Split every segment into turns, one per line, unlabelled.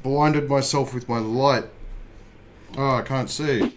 blinded myself with my light. Oh, I can't see.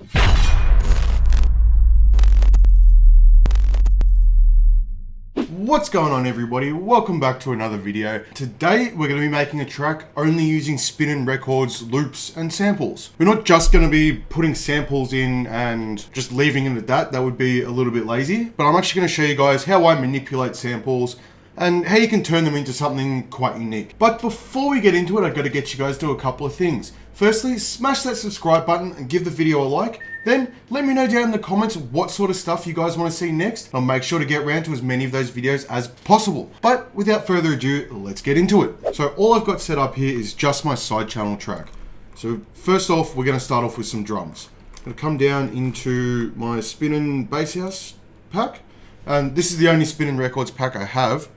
What's going on, everybody? Welcome back to another video. Today we're going to be making a track only using Spinnin Records loops and samples. We're not just going to be putting samples in and just leaving it at that. That would be a little bit lazy. But I'm actually going to show you guys how I manipulate samples and how you can turn them into something quite unique. But before we get into it, I've got to get you guys to a couple of things. Firstly, smash that subscribe button and give the video a like. Then let me know down in the comments what sort of stuff you guys want to see next. I'll make sure to get around to as many of those videos as possible. But without further ado, let's get into it. So all I've got set up here is just my side channel track. So first off, we're going to start off with some drums. I'm going to come down into my Spinnin Bass House pack. And this is the only Spinnin Records pack I have.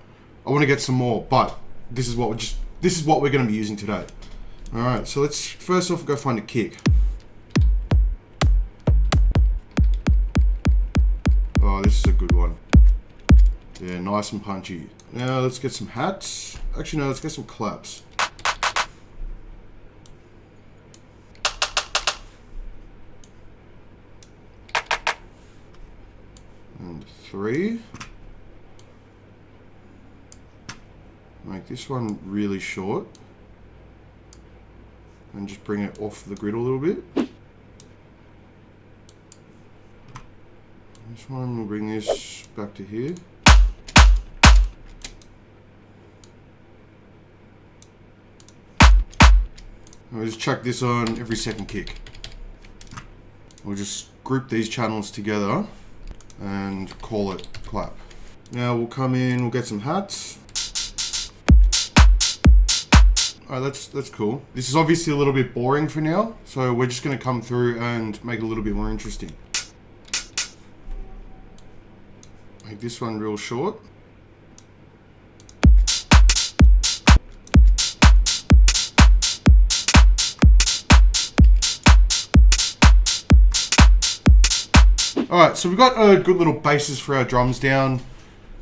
I want to get some more, but this is what we're going to be using today. All right, so let's first off go find a kick. Oh, this is a good one. Yeah, nice and punchy. Now let's get some hats. Actually, no, let's get some claps. And 3. Make this one really short. And just bring it off the grid a little bit. This one, we'll bring this back to here. And we'll just chuck this on every second kick. We'll just group these channels together and call it clap. Now we'll come in, we'll get some hats. Alright, that's cool. This is obviously a little bit boring for now, so we're just going to come through and make it a little bit more interesting. Make this one real short. Alright, so we've got a good little basis for our drums down.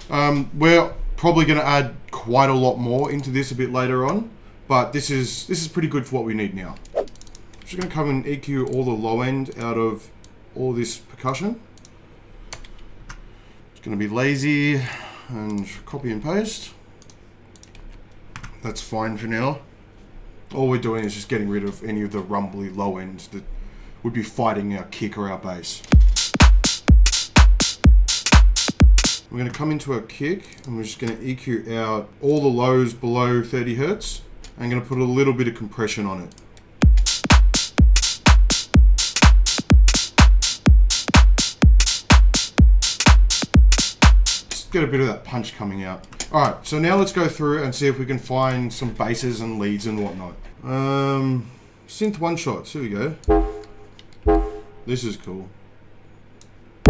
We're probably going to add quite a lot more into this a bit later on. But this is pretty good for what we need now. I'm just going to come and EQ all the low end out of all this percussion. It's going to be lazy and copy and paste. That's fine for now. All we're doing is just getting rid of any of the rumbly low ends that would be fighting our kick or our bass. We're going to come into our kick and we're just going to EQ out all the lows below 30 Hertz. I'm going to put a little bit of compression on it. Just get a bit of that punch coming out. Alright, so now let's go through and see if we can find some basses and leads and whatnot. Synth one shots, here we go. This is cool. I'm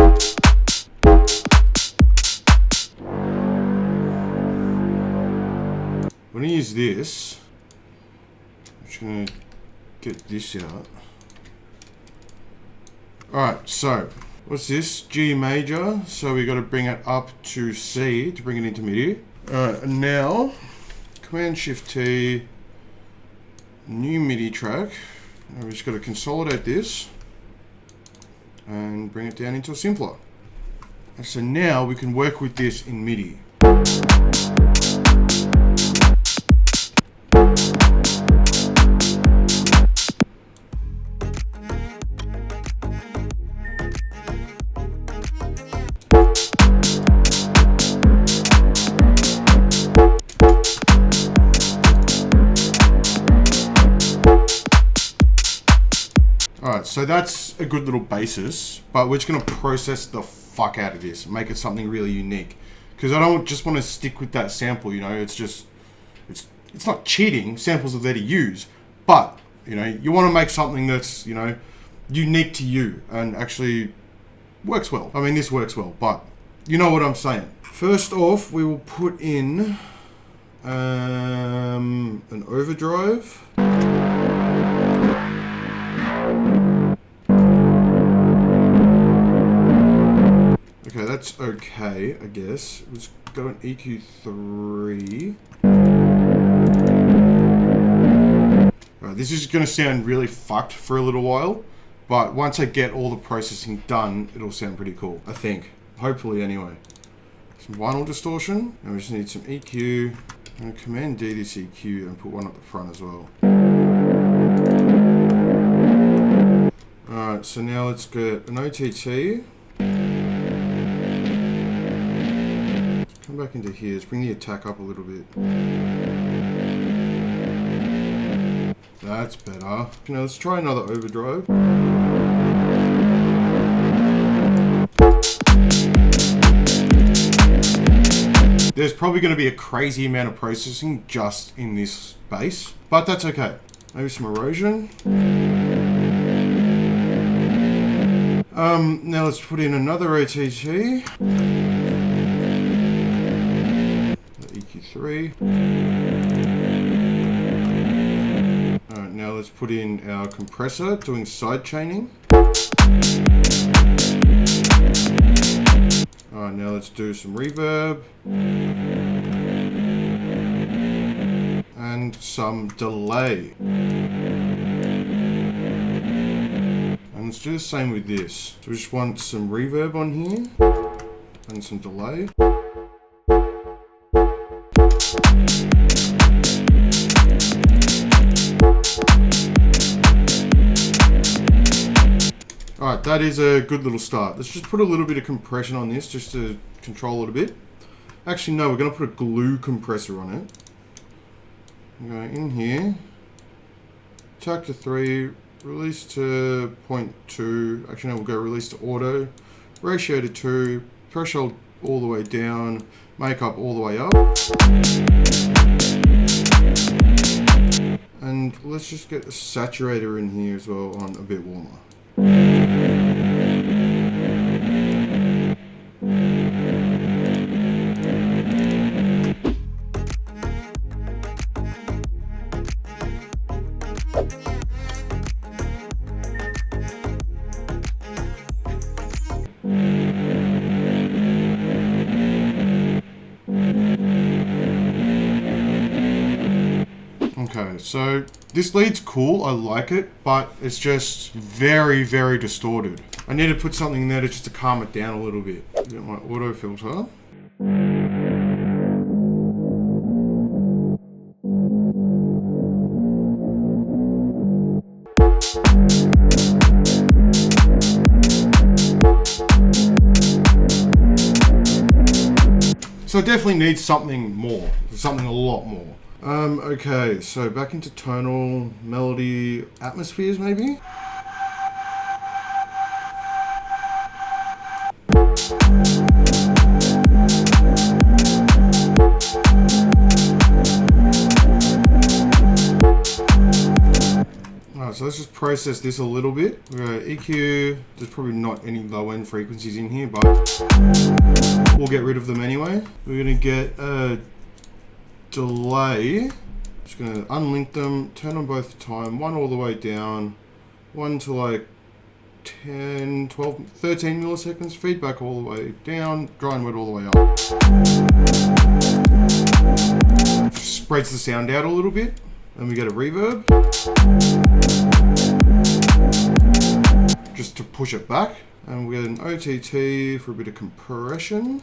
going to use this. I'm just going to get this out. Alright, so what's this? G major. So we got to bring it up to C to bring it into MIDI. Alright, and now Command Shift T, new MIDI track. And we just got to consolidate this and bring it down into a simpler. And so now we can work with this in MIDI. Alright, so that's a good little basis, but we're just going to process the fuck out of this and make it something really unique. Because I don't just want to stick with that sample, you know, it's not cheating, samples are there to use, but, you know, you want to make something that's, you know, unique to you and actually works well. I mean, this works well, but you know what I'm saying. First off, we will put in an overdrive. Okay, that's okay, I guess. Let's go and EQ 3. This is going to sound really fucked for a little while, but once I get all the processing done, it'll sound pretty cool, I think. Hopefully, anyway. Some vinyl distortion, and we just need some EQ. I'm going to Command D this EQ and put one up the front as well. Alright, so now let's get an OTT. Let's come back into here. Let's bring the attack up a little bit. That's better. Now let's try another overdrive. There's probably going to be a crazy amount of processing just in this bass, but that's okay. Maybe some erosion. Now let's put in another OTT. EQ3. Alright, now let's put in our compressor doing side chaining. Alright, now let's do some reverb. And some delay. And let's do the same with this. So we just want some reverb on here. And some delay. Alright, that is a good little start. Let's just put a little bit of compression on this just to control it a bit. Actually, no, we're going to put a glue compressor on it. I'm going in here, attack to 3, release to 0.2. Actually, no, we'll go release to auto, ratio to 2, threshold all the way down, makeup all the way up. And let's just get a saturator in here as well on a bit warmer. Okay, so this lead's cool, I like it, but it's just very, very distorted. I need to put something in there just to calm it down a little bit. Get my auto filter. So it definitely needs something more, something a lot more. Okay, so back into tonal, melody, atmospheres maybe? Alright, so let's just process this a little bit. We're going to EQ, there's probably not any low end frequencies in here, but we'll get rid of them anyway. We're going to get a delay. Just going to unlink them, turn on both the time, one all the way down, one to like 10, 12, 13 milliseconds, feedback all the way down, dry and wet all the way up. Just spreads the sound out a little bit. Then we get a reverb. Just to push it back. And we get an OTT for a bit of compression.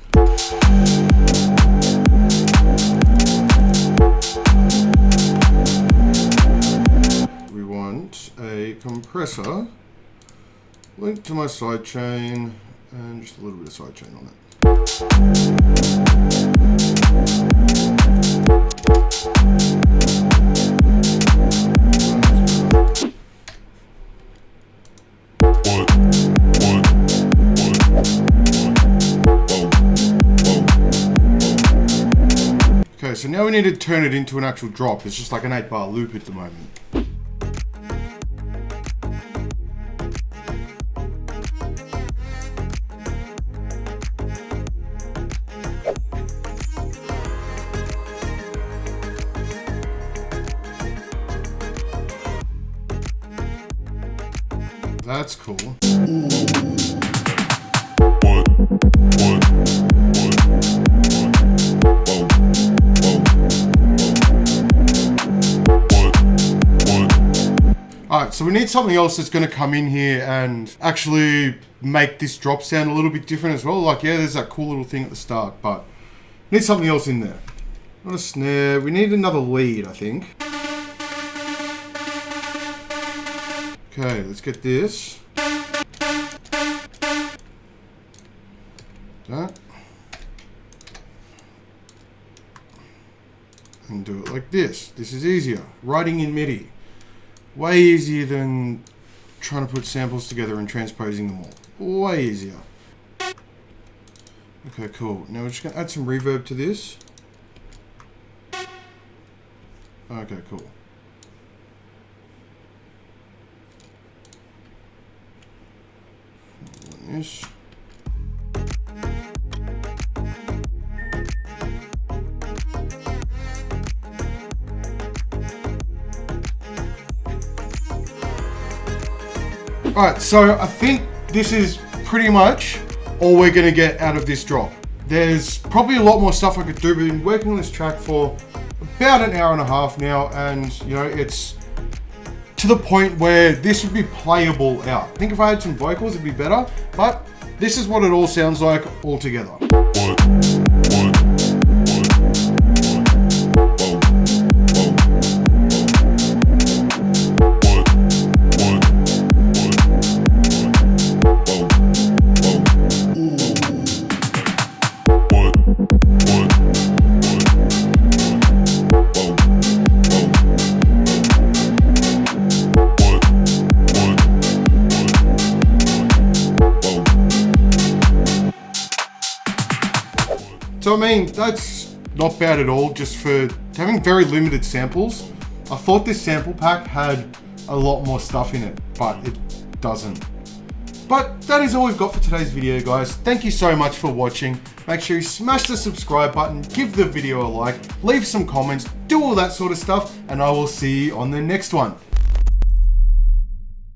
We want a compressor linked to my sidechain and just a little bit of sidechain on it. Okay, so now we need to turn it into an actual drop. It's just like an 8-bar loop at the moment. That's cool. Alright, so we need something else that's going to come in here and actually make this drop sound a little bit different as well. Like, yeah, there's that cool little thing at the start, but we need something else in there. Not a snare. We need another lead, I think. Okay, let's get this. That. And do it like this. This is easier. Writing in MIDI. Way easier than trying to put samples together and transposing them all. Way easier. Okay, cool. Now we're just going to add some reverb to this. Okay, cool. This. Alright, so I think this is pretty much all we're going to get out of this drop. There's probably a lot more stuff I could do, but I've been working on this track for about an hour and a half now, and you know, it's to the point where this would be playable out. I think if I had some vocals it'd be better, but this is what it all sounds like all together. So I mean, that's not bad at all, just for having very limited samples. I thought this sample pack had a lot more stuff in it, but it doesn't. But that is all we've got for today's video, guys. Thank you so much for watching. Make sure you smash the subscribe button, give the video a like, leave some comments, do all that sort of stuff, and I will see you on the next one.